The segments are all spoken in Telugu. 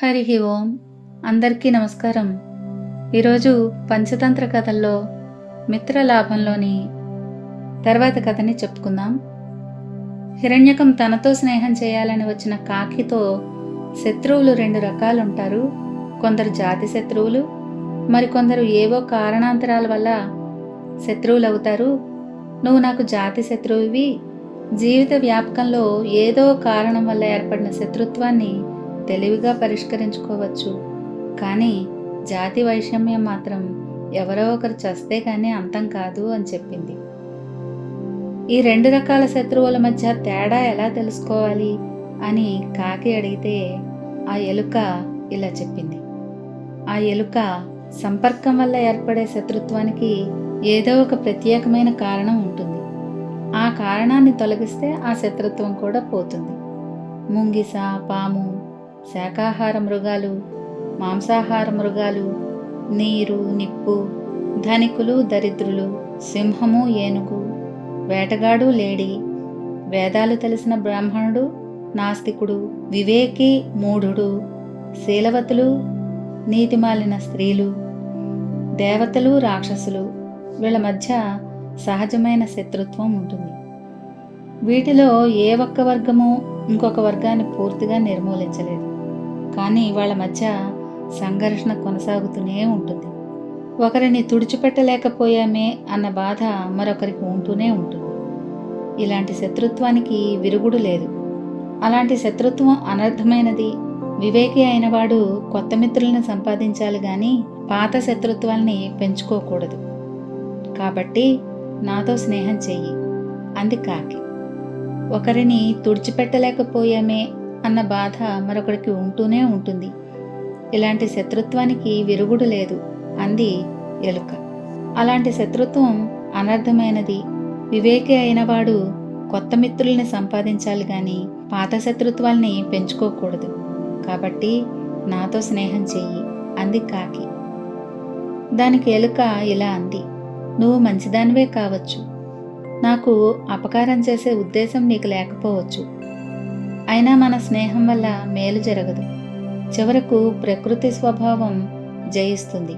హరి ఓం. అందరికీ నమస్కారం. ఈరోజు పంచతంత్ర కథల్లో మిత్రలాభంలోని తర్వాత కథని చెప్పుకుందాం. హిరణ్యకం తనతో స్నేహం చేయాలని వచ్చిన కాకితో శత్రువులు రెండు రకాలుంటారు. కొందరు జాతి శత్రువులు, మరికొందరు ఏవో కారణాంతరాల వల్ల శత్రువులవుతారు. నువ్వు నాకు జాతి శత్రువువి. జీవిత వ్యాపకంలో ఏదో కారణం వల్ల ఏర్పడిన శత్రుత్వాన్ని తెలివిగా పరిష్కరించుకోవచ్చు. కానీ జాతి వైషమ్యం మాత్రం ఎవరో ఒకరు చస్తే కానీ అంతం కాదు అని చెప్పింది. ఈ రెండు రకాల శత్రువుల మధ్య తేడా ఎలా తెలుసుకోవాలి అని కాకి అడిగితే ఆ ఎలుక ఇలా చెప్పింది. ఆ ఎలుక సంపర్కం వల్ల ఏర్పడే శత్రుత్వానికి ఏదో ఒక ప్రత్యేకమైన కారణం ఉంటుంది. ఆ కారణాన్ని తొలగిస్తే ఆ శత్రుత్వం కూడా పోతుంది. ముంగిస, పాము, శాకాహార మృగాలు, మాంసాహార మృగాలు, నీరు, నిప్పు, ధనికులు, దరిద్రులు, సింహము, ఏనుగు, వేటగాడు, లేడి, వేదాలు తెలిసిన బ్రాహ్మణుడు, నాస్తికుడు, వివేకి, మూఢుడు, శీలవతులు, నీతిమాలిన స్త్రీలు, దేవతలు, రాక్షసులు, వీళ్ళ మధ్య సహజమైన శత్రుత్వం ఉంటుంది. వీటిలో ఏ ఒక్క వర్గము ఇంకొక వర్గాన్ని పూర్తిగా నిర్మూలించలేదు. కానీ వాళ్ళ మధ్య సంఘర్షణ కొనసాగుతూనే ఉంటుంది. ఒకరిని తుడిచిపెట్టలేకపోయామే అన్న బాధ మరొకరికి ఉంటూనే ఉంటుంది. ఇలాంటి శత్రుత్వానికి విరుగుడు లేదు. అలాంటి శత్రుత్వం అనర్థమైనది. వివేకి అయినవాడు కొత్త మిత్రులను సంపాదించాలి గాని పాత శత్రుత్వాల్ని పెంచుకోకూడదు. కాబట్టి నాతో స్నేహం చెయ్యి అంది కాకి. ఒకరిని తుడిచిపెట్టలేకపోయామే అన్న బాధ మరొకరికి ఉంటూనే ఉంటుంది. ఇలాంటి శత్రుత్వానికి విరుగుడు లేదు అంది ఎలుక. అలాంటి శత్రుత్వం అనర్థమైనది. వివేకి అయినవాడు కొత్త మిత్రుల్ని సంపాదించాలి గాని పాత శత్రుత్వాల్ని పెంచుకోకూడదు. కాబట్టి నాతో స్నేహం చెయ్యి అంది కాకి. దానికి ఎలుక ఇలా అంది. నువ్వు మంచిదానివే కావచ్చు. నాకు అపకారం చేసే ఉద్దేశం నీకు లేకపోవచ్చు. అయినా మన స్నేహం వల్ల మేలు జరగదు. చివరకు ప్రకృతి స్వభావం జయిస్తుంది.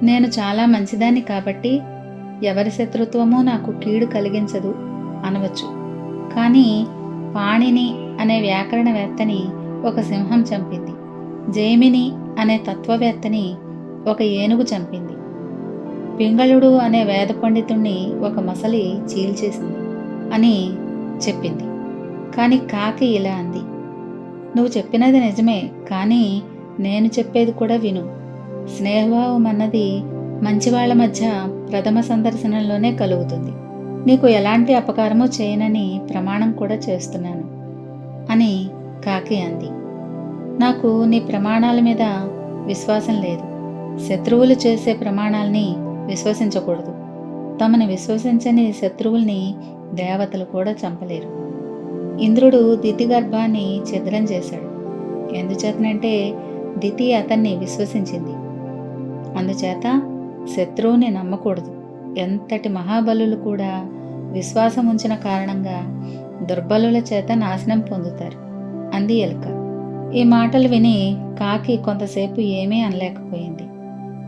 నేను చాలా మంచిదాన్ని కాబట్టి ఎవరి శత్రుత్వమూ నాకు కీడు కలిగించదు అనవచ్చు. కానీ పాణిని అనే వ్యాకరణవేత్తని ఒక సింహం చంపింది. జైమిని అనే తత్వవేత్తని ఒక ఏనుగు చంపింది. పింగళుడు అనే వేద పండితుణ్ణి ఒక మొసలి చీల్చేసింది అని చెప్పింది. కానీ కాకి ఇలా అంది. నువ్వు చెప్పినది నిజమే, కానీ నేను చెప్పేది కూడా విను. స్నేహభావం అన్నది మంచివాళ్ల మధ్య ప్రథమ సందర్శనంలోనే కలుగుతుంది. నీకు ఎలాంటి అపకారమూ చేయనని ప్రమాణం కూడా చేస్తున్నాను అని కాకి అంది. నాకు నీ ప్రమాణాల మీద విశ్వాసం లేదు. శత్రువులు చేసే ప్రమాణాల్ని విశ్వసించకూడదు. తమని విశ్వసించని శత్రువుల్ని దేవతలు కూడా చంపలేరు. ఇంద్రుడు దితి గర్భాన్ని ఛిద్రం చేశాడు. ఎందుచేతనంటే దితి అతన్ని విశ్వసించింది. అందుచేత శత్రువుని నమ్మకూడదు. ఎంతటి మహాబలులు కూడా విశ్వాసం ఉంచిన కారణంగా దుర్బలుల చేత నాశనం పొందుతారు అంది ఎలుక. ఈ మాటలు విని కాకి కొంతసేపు ఏమీ అనలేకపోయింది.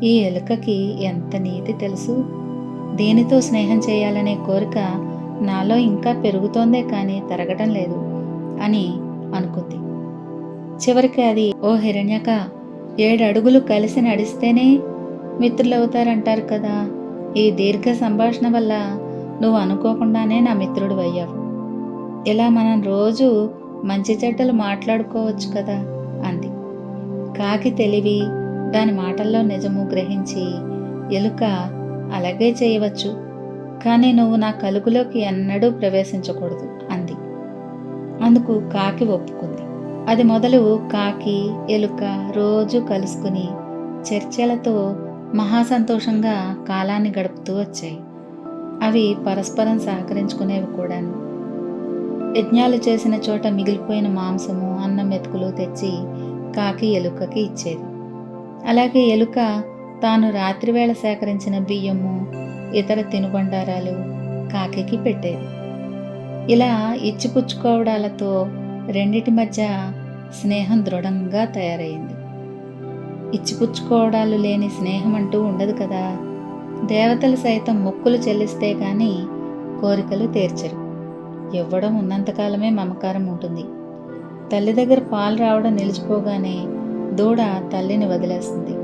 ఈ ఎలుకకి ఎంత నీతి తెలుసు! దేనితో స్నేహం చేయాలనే కోరిక నాలో ఇంకా పెరుగుతోందే కానీ తరగటం లేదు అని అనుకుంది. చివరికి అది, ఓ హిరణ్యక, 7 అడుగులు కలిసి నడిస్తేనే మిత్రులవుతారంటారు కదా. ఈ దీర్ఘ సంభాషణ వల్ల నువ్వు అనుకోకుండానే నా మిత్రుడు అయ్యావు. ఇలా మనం రోజు మంచి చెడ్డలు మాట్లాడుకోవచ్చు కదా అంది. కాకి తెలివి, దాని మాటల్లో నిజము గ్రహించి ఎలుక, అలాగే చేయవచ్చు, కానీ నువ్వు నా కలుగులోకి ఎన్నడూ ప్రవేశించకూడదు అంది. అందుకు కాకి ఒప్పుకుంది. అది మొదలు కాకి, ఎలుక రోజు కలుసుకుని చర్చలతో మహాసంతోషంగా కాలాన్ని గడుపుతూ వచ్చాయి. అవి పరస్పరం సహకరించుకునేవి కూడాను. యజ్ఞాలు చేసిన చోట మిగిలిపోయిన మాంసము, అన్నం మెతుకులు తెచ్చి కాకి ఎలుకకి ఇచ్చేది. అలాగే ఎలుక తాను రాత్రివేళ సేకరించిన బియ్యము, ఇతర తినుబండారాలు కాకికి పెట్టేది. ఇలా ఇచ్చిపుచ్చుకోవడాలతో రెండిటి మధ్య స్నేహం దృఢంగా తయారైంది. ఇచ్చిపుచ్చుకోవడాలు లేని స్నేహం అంటూ ఉండదు కదా. దేవతలు సైతం మొక్కులు చెల్లిస్తే గాని కోరికలు తీర్చరు. ఇవ్వడం ఉన్నంతకాలమే మమకారం ఉంటుంది. తల్లి దగ్గర పాలు రావడం నిలిచిపోగానే దూడ తల్లిని వదిలేస్తుంది.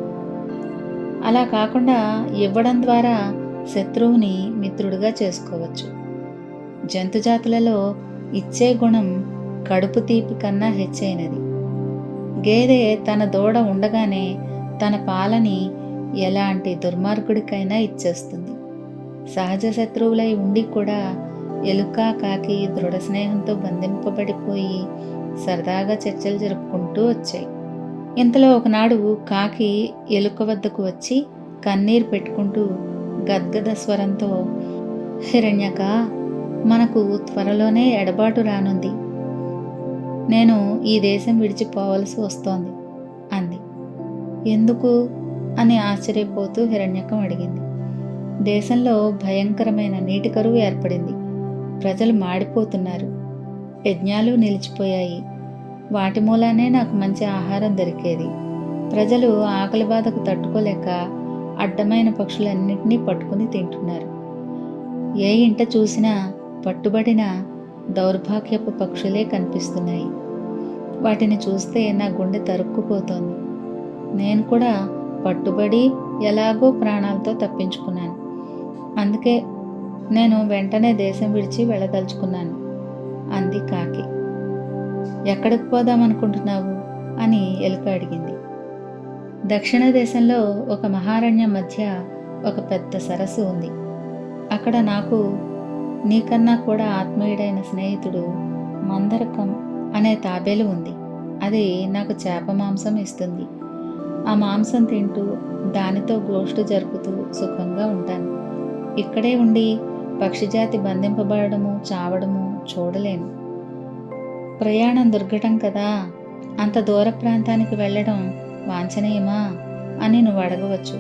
అలా కాకుండా ఇవ్వడం ద్వారా శత్రువుని మిత్రుడిగా చేసుకోవచ్చు. జంతుజాతులలో ఇచ్చే గుణం కడుపు తీపి కన్నా హెచ్చైనది. గేదె తన దూడ ఉండగానే తన పాలని ఎలాంటి దుర్మార్గుడికైనా ఇచ్చేస్తుంది. సహజ శత్రువులై ఉండి కూడా ఎలుక కాకి దృఢ స్నేహంతో బంధింపబడిపోయి సరదాగా చర్చలు జరుపుకుంటూ వచ్చాయి. ఇంతలో ఒకనాడు కాకి ఎలుక వద్దకు వచ్చి కన్నీరు పెట్టుకుంటూ గద్గద స్వరంతో, హిరణ్యక, మనకు త్వరలోనే ఎడబాటు రానుంది. నేను ఈ దేశం విడిచిపోవలసి వస్తోంది అంది. ఎందుకు అని ఆశ్చర్యపోతూ హిరణ్యకం అడిగింది. దేశంలో భయంకరమైన నీటి కరువు ఏర్పడింది. ప్రజలు మాడిపోతున్నారు. యజ్ఞాలు నిలిచిపోయాయి. వాటి మూలానే నాకు మంచి ఆహారం దొరికేది. ప్రజలు ఆకలి బాధకు తట్టుకోలేక అడ్డమైన పక్షులన్నింటినీ పట్టుకుని తింటున్నారు. ఏ ఇంట చూసినా పట్టుబడిన దౌర్భాగ్యపు పక్షులే కనిపిస్తున్నాయి. వాటిని చూస్తే నా గుండె తరుక్కుపోతోంది. నేను కూడా పట్టుబడి ఎలాగో ప్రాణాలతో తప్పించుకున్నాను. అందుకే నేను వెంటనే దేశం విడిచి వెళ్ళదలుచుకున్నాను అంది కాకి. ఎక్కడికి పోదామనుకుంటున్నావు అని ఎలుక అడిగింది. దక్షిణ దేశంలో ఒక మహారణ్యం మధ్య ఒక పెద్ద సరస్సు ఉంది. అక్కడ నాకు నీకన్నా కూడా ఆత్మీయుడైన స్నేహితుడు మందరకం అనే తాబేలు ఉంది. అది నాకు చేప మాంసం ఇస్తుంది. ఆ మాంసం తింటూ దానితో గోష్ఠు జరుపుతూ సుఖంగా ఉంటాను. ఇక్కడే ఉండి పక్షిజాతి బంధింపబడము చావడము చూడలేను. ప్రయాణం దుర్ఘటం కదా, అంత దూర ప్రాంతానికి వెళ్ళడం వాంఛనీయమా అని నువ్వు అడగవచ్చు.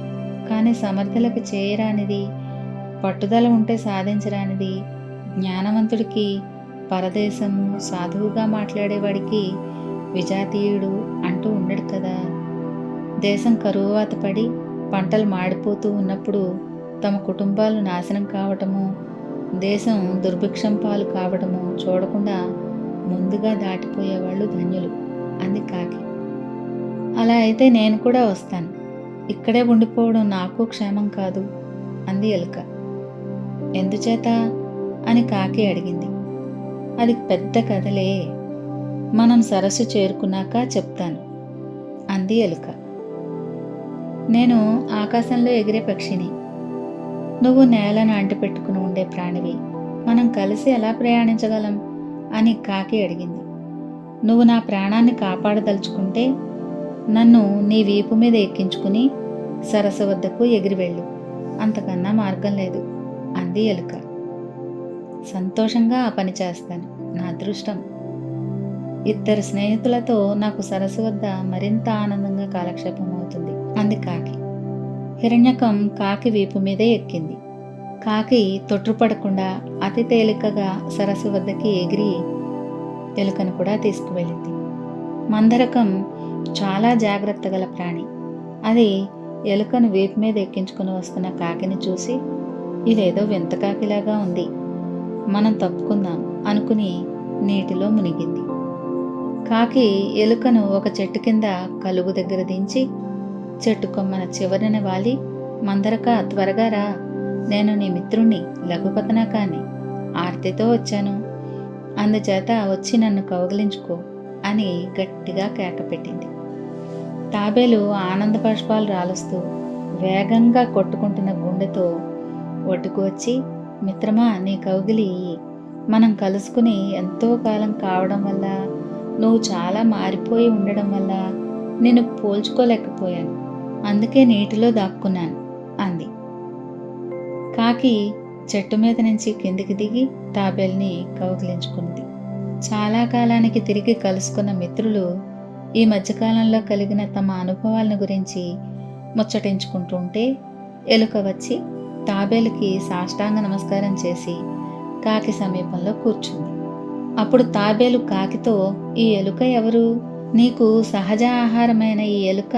కానీ సమర్థులకు చేయరానిది, పట్టుదల ఉంటే సాధించరానిది, జ్ఞానవంతుడికి, పరదేశము, సాధువుగా మాట్లాడేవాడికి విజాతీయుడు అంటూ ఉండడు కదా. దేశం కరువువాత పడి పంటలు మాడిపోతూ ఉన్నప్పుడు తమ కుటుంబాలు నాశనం కావటము, దేశం దుర్భిక్షం పాలు కావటము చూడకుండా ముందుగా దాటిపోయేవాళ్ళు ధన్యులు అంది కాకి. అలా అయితే నేను కూడా వస్తాను. ఇక్కడే ఉండిపోవడం నాకు క్షేమం కాదు అంది ఎలుక. ఎందుచేత అని కాకి అడిగింది. అది పెద్ద కథలే, మనం సరస్సు చేరుకున్నాక చెప్తాను అంది ఎలుక. నేను ఆకాశంలో ఎగిరే పక్షిని, నువ్వు నేలను అంటిపెట్టుకుని ఉండే ప్రాణివి. మనం కలిసి ఎలా ప్రయాణించగలం అని కాకి అడిగింది. నువ్వు నా ప్రాణాన్ని కాపాడదలుచుకుంటే నన్ను నీ వీపు మీద ఎక్కించుకుని సరస్సు వద్దకు ఎగిరివెళ్ళు. అంతకన్నా మార్గం లేదు అంది ఎలుక. సంతోషంగా ఆ పని చేస్తాను. నా అదృష్టం. ఇద్దరు స్నేహితులతో నాకు సరస్సు వద్ద మరింత ఆనందంగా కాలక్షేపం అవుతుంది అంది కాకి. హిరణ్యకం కాకి వీపు మీదే ఎక్కింది. కాకి తొట్రుపడకుండా అతి తేలికగా సరస్సు వద్దకి ఎగిరి ఎలుకను కూడా తీసుకువెళ్ళింది. మందరకం చాలా జాగ్రత్త గల ప్రాణి. అది ఎలుకను వీపు మీద ఎక్కించుకుని వస్తున్న కాకిని చూసి, ఇదేదో వింత కాకిలాగా ఉంది, మనం తప్పుకుందాం అనుకుని నీటిలో మునిగింది. కాకి ఎలుకను ఒక చెట్టు కింద కలుగు దగ్గర దించి చెట్టు కొమ్మన చివరిన వాలి, మందరక, త్వరగా రా, నేను నీ మిత్రుణ్ణి, లఘుపతనాకాన్ని, ఆర్తితో వచ్చాను. అందుచేత వచ్చి నన్ను కౌగిలించుకో అని గట్టిగా కేకపెట్టింది. తాబేలు ఆనంద బాష్పాలు రాలుస్తూ వేగంగా కొట్టుకుంటున్న గుండెతో ఒడ్డుకు వచ్చి, మిత్రమా, నీ కౌగిలి, మనం కలుసుకుని ఎంతో కాలం కావడం వల్ల, నువ్వు చాలా మారిపోయి ఉండడం వల్ల నిన్ను పోల్చుకోలేకపోయాను. అందుకే నీటిలో దాక్కున్నాను అంది. కాకి చెట్టు మీద నుంచి కిందికి దిగి తాబేల్ని కౌగిలించుకుంది. చాలా కాలానికి తిరిగి కలుసుకున్న మిత్రులు ఈ మధ్యకాలంలో కలిగిన తమ అనుభవాలను గురించి ముచ్చటించుకుంటుంటే ఎలుక వచ్చి తాబేలుకి సాష్టాంగ నమస్కారం చేసి కాకి సమీపంలో కూర్చుంది. అప్పుడు తాబేలు కాకితో, ఈ ఎలుక ఎవరు? నీకు సహజ ఆహారమైన ఈ ఎలుక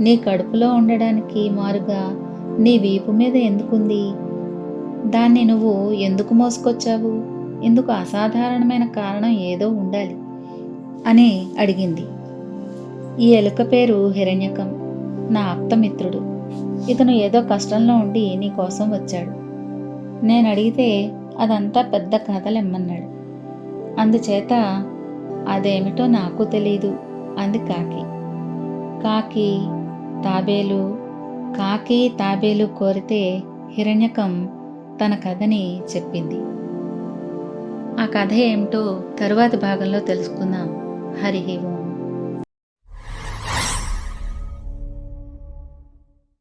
నీ కడుపులో ఉండడానికి మారుగా నీ వీపు మీద ఎందుకుంది? దాన్ని నువ్వు ఎందుకు మోసుకొచ్చావు? ఇందుకు అసాధారణమైన కారణం ఏదో ఉండాలి అని అడిగింది. ఈ ఎలుక పేరు హిరణ్యకం, నా ఆప్తమిత్రుడు. ఇతను ఏదో కష్టంలో ఉండి నీ కోసం వచ్చాడు. నేను అడిగితే అదంతా పెద్ద కథలెమ్మన్నాడు. అందుచేత అదేమిటో నాకు తెలీదు అంది కాకి. కాకి తాబేలు కోరితే హిరణ్యకం తన కథని చెప్పింది. ఆ కథ ఏమిటో తరువాతి భాగంలో తెలుసుకుందాం. హరి ఓం.